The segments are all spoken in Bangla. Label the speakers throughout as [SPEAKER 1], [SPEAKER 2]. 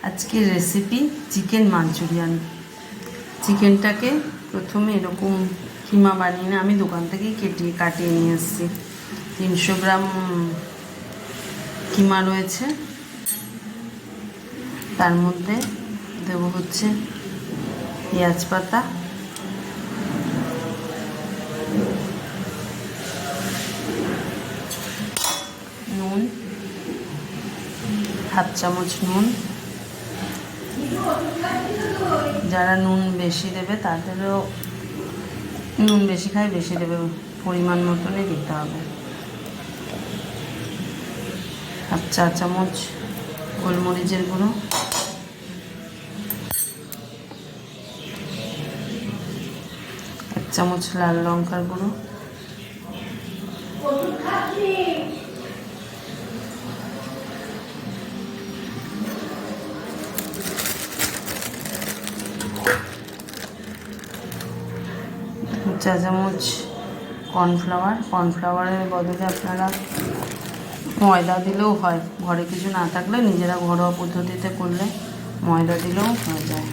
[SPEAKER 1] আজকের রেসিপি চিকেন মাঞ্চুরিয়ান। চিকেনটাকে প্রথমে এরকম কিমা বানিয়ে আমি দোকান থেকেই কাটিয়ে নিয়ে এসেছি। 300 গ্রাম কিমা রয়েছে, তার মধ্যে দেবো হচ্ছে পেঁয়াজ পাতা, নুন, হাফ চামচ নুন। যারা নুন বেশি দেবে তাদেরও নুন বেশি খায় বেশি দেবে, পরিমাণ মতনই দিতে হবে। হাফ চা চামচ গোলমরিচের গুঁড়ো, এক চামচ লাল লঙ্কার গুঁড়ো, চা চামচ কর্নফ্লাওয়ারের বদলে আপনারা ময়দা দিলেও হয়। ঘরে কিছু না থাকলে নিজেরা ঘরোয়া পদ্ধতিতে করলে ময়দা দিলেও হয়ে যায়।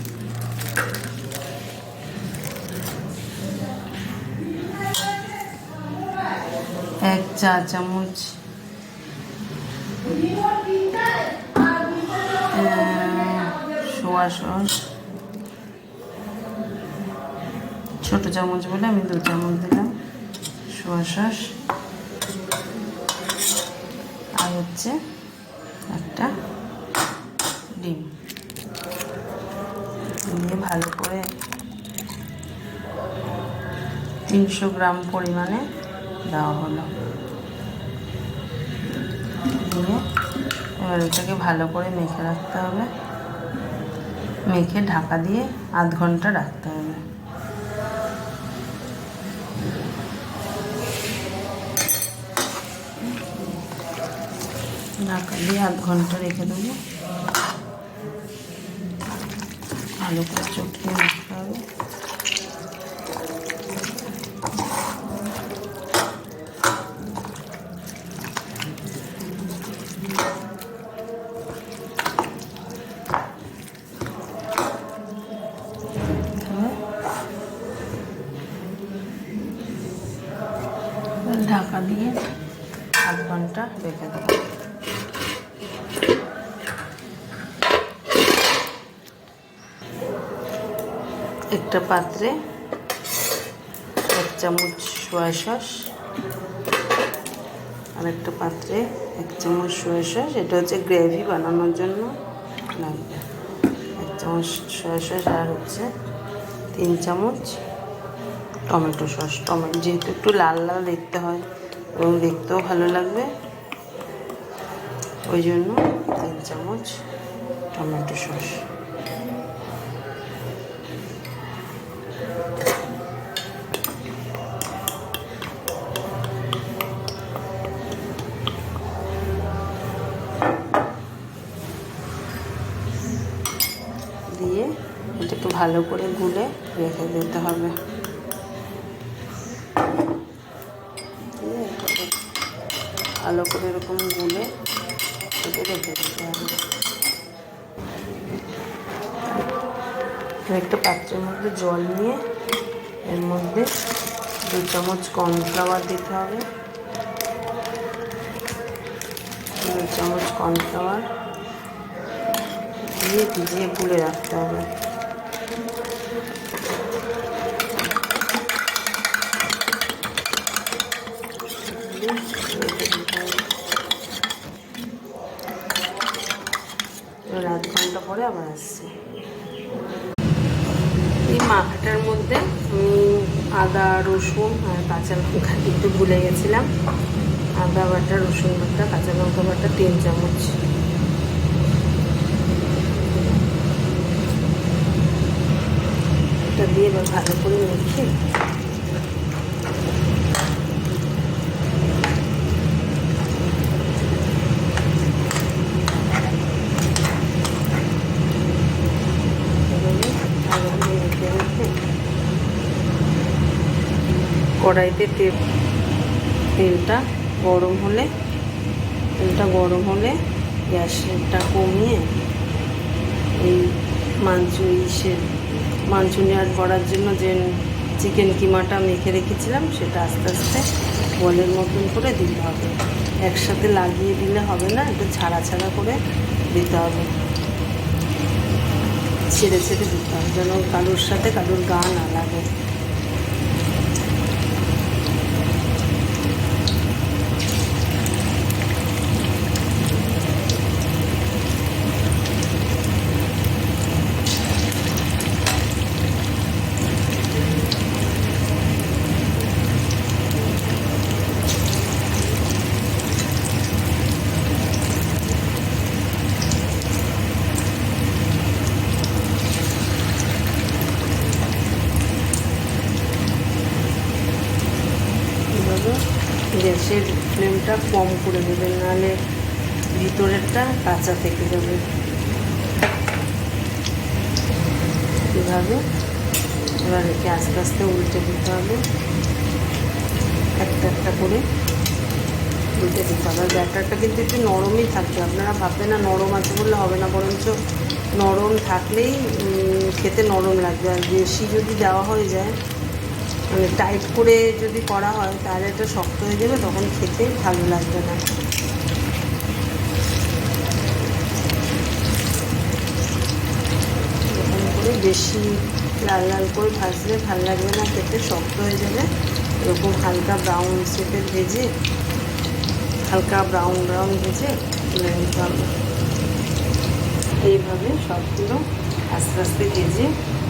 [SPEAKER 1] এক চা চামচ সোয়া সস, ছোটো চামচ বলে আমি 2 চামচ দিলাম সোয়া সস, আর হচ্ছে একটা ডিম দিয়ে ভালো করে 300 গ্রাম পরিমাণে দেওয়া হলো। দিয়ে এবার এটাকে ভালো করে মেখে রাখতে হবে, মেখে ঢাকা দিয়ে আধ ঘন্টা রাখতে হবে। ঢাকা দিয়ে আধ ঘন্টা রেখে দেবো, ভালো করে চটকিয়ে রাখতে হবে। ঢাকা দিয়ে আধ ঘন্টা রেখে দেবো। একটা পাত্রে 1 চামচ সোয়া সস, আর একটা পাত্রে 1 চামচ সোয়া সস, এটা হচ্ছে গ্রেভি বানানোর জন্য লাগবে। 1 চামচ সোয়া সস আর হচ্ছে 3 চামচ টমেটো সস। যেহেতু একটু লাল লাল দেখতে হয় এবং দেখতেও ভালো লাগবে, ওই জন্য 3 চামচ টমেটো সস। দিয়ে এটাকে ভালো করে গুলে রেখে দিতে হবে। দিয়ে ভালো করে এরকম গুলে এটাকে রেখে দিতে হবে। একটা পাত্রের মধ্যে জল নিয়ে এর মধ্যে 2 চামচ কর্নফ্লাওয়ার দিতে হবে। 2 চামচ কর্নফ্লাওয়ার দিয়ে ভিজিয়ে গুলে রাখতে হবে। আধ ঘন্টা পরে আবার আসছি। এই মাখাটার মধ্যে আদা রসুন আর কাঁচা লঙ্কা একটু ভুলে গেছিলাম। আদা বাটা, রসুন বাটা, কাঁচা লঙ্কা বাটা 3 চামচ। এটা দিয়ে এবার ভালো করে মেখে কড়াইতে তেলটা গরম হলে গ্যাসটা কমিয়ে মাঞ্চুরিয়ান করার জন্য যে চিকেন কিমাটা মেখে রেখেছিলাম সেটা আস্তে আস্তে বলের মতন করে দিতে হবে। একসাথে লাগিয়ে দিলে হবে না, একটু ছাড়া ছাড়া করে দিতে হবে, ছেড়ে ছেড়ে দিতে হবে, যেন কারোর সাথে কারোর গা না লাগে। গ্যাসের ফ্লেমটা কম করে দেবেন, নাহলে ভিতরেরটা কাঁচা থেকে যাবে। এভাবে এবার রেখে আস্তে আস্তে উল্টে দিতে হবে, একটা একটা করে উল্টে দিতে হবে। ব্যাটারটা কিন্তু একটু নরমই থাকবে, আপনারা ভাববেন না নরম আছে বললে হবে না, বরঞ্চ নরম থাকলেই খেতে নরম লাগবে। আর বেশি যদি দেওয়া হয়ে যায়, মানে টাইট করে যদি করা হয় তাহলে এটা শক্ত হয়ে যাবে, তখন খেতে ভালো লাগবে না। এরকম করে বেশি লাল লাল করে ভাজলে ভালো লাগবে না খেতে, শক্ত হয়ে যাবে। এরকম হালকা ব্রাউন শেপের ভেজে, হালকা ব্রাউন ব্রাউন ভেজে তুলে নিতে হবে। এইভাবে সবগুলো আস্তে আস্তে ভেজে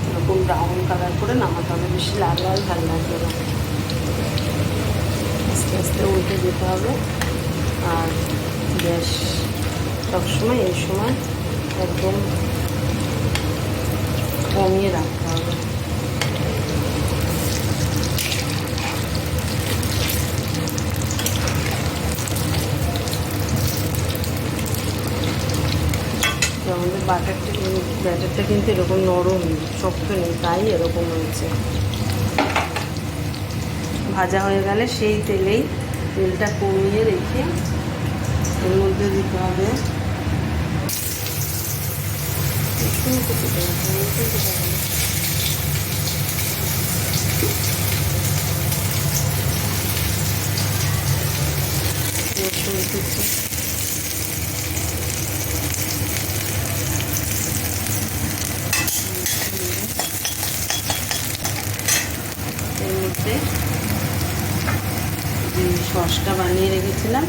[SPEAKER 1] এরকম ব্রাউন কালার করে নামাতে হবে, বেশি লাল লাল ভালো লাগবে না। আস্তে আস্তে উল্টে দিতে হবে। আর গ্যাস সবসময় এই সময় একদম কমিয়ে রাখতে হবে। আমাদের ব্যাটারটা কিন্তু এরকম নরম, শক্ত নেই, তাই এরকম হয়েছে। ভাজা হয়ে গেলে সেই তেলটা কমিয়ে রেখে এর মধ্যে দিতে হবে রসুন কুচি, যে সসটা বানিয়ে রেখেছিলাম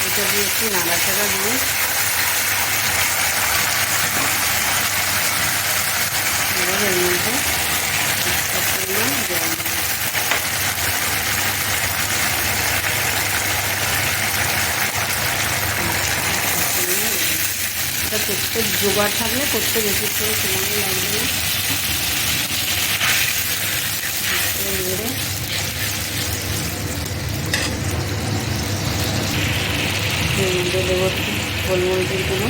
[SPEAKER 1] এটা দিয়ে একটু নাড়াচাড়া দিয়ে এবার এর মধ্যে পরিমাণ জল দেবো। এটা করতে জোগাড় থাকলে করতে বেশি করে সময় লাগবে না। দেবো গোলমরিচের গুঁড়ো,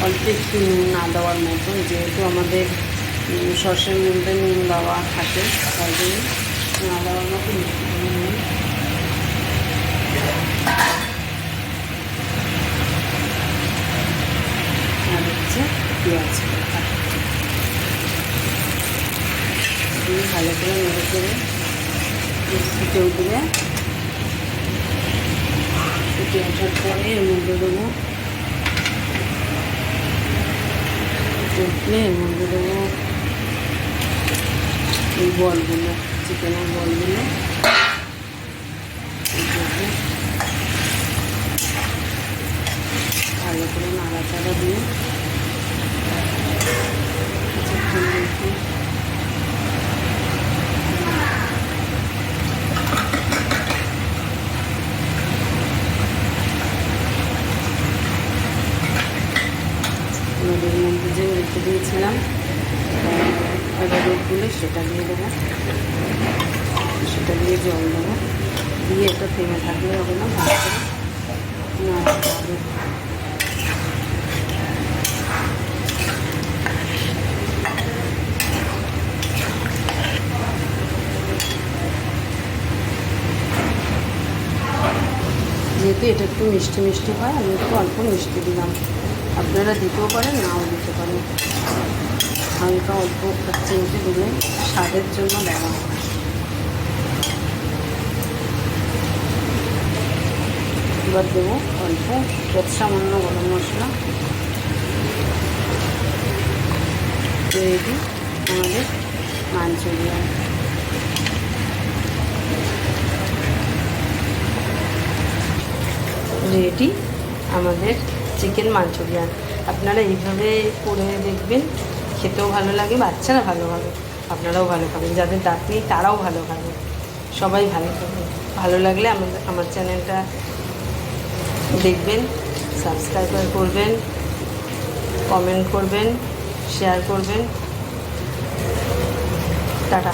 [SPEAKER 1] অল্প একটু নুন না দেওয়ার মতন, যেহেতু আমাদের সসের মধ্যে নুন দেওয়া থাকে তাই জন্য না দেওয়ার মতন নুন। আর হচ্ছে পেঁয়াজ দিয়ে ভালো করে নেড়ে করে ফুটে উঠবে। ফুটে ওঠার পরে এর মধ্যে দেবো উঠলে এর মধ্যে দেবো এই বলগুলো, চিকেনের বলগুলো ভালো করে নাড়াচাড়া দিয়ে নদীর মধ্যে যে রেখে দিয়েছিলাম রোদগুলো সেটা দিয়ে দেবো, সেটা দিয়ে জল দেবো, দিয়ে এটা থেমে থাকলে হবে না, ভালো করে নাড়তে হবে। যেহেতু এটা একটু মিষ্টি মিষ্টি হয়, আমি একটু অল্প মিষ্টি দিলাম। আপনারা দিতেও পারেন, নাও দিতে পারেন। হালকা অল্প চিমটে দিলে স্বাদের জন্য দেওয়া হয়। এবার দেবো অল্প সামান্য গরম মশলা। রেডি আমাদের মাঞ্চুরিয়ান। রেডি আমাদের চিকেন মাঞ্চুরিয়ান। আপনারা এইভাবে করে দেখবেন, খেতেও ভালো লাগে, বাচ্চারা ভালো খাবে, আপনারাও ভালো খাবেন, যাদের দাঁত নেই তারাও ভালো খাবে, সবাই ভালো খাবে। ভালো লাগলে আমার চ্যানেলটা দেখবেন, সাবস্ক্রাইব করবেন, কমেন্ট করবেন, শেয়ার করবেন। টাটা।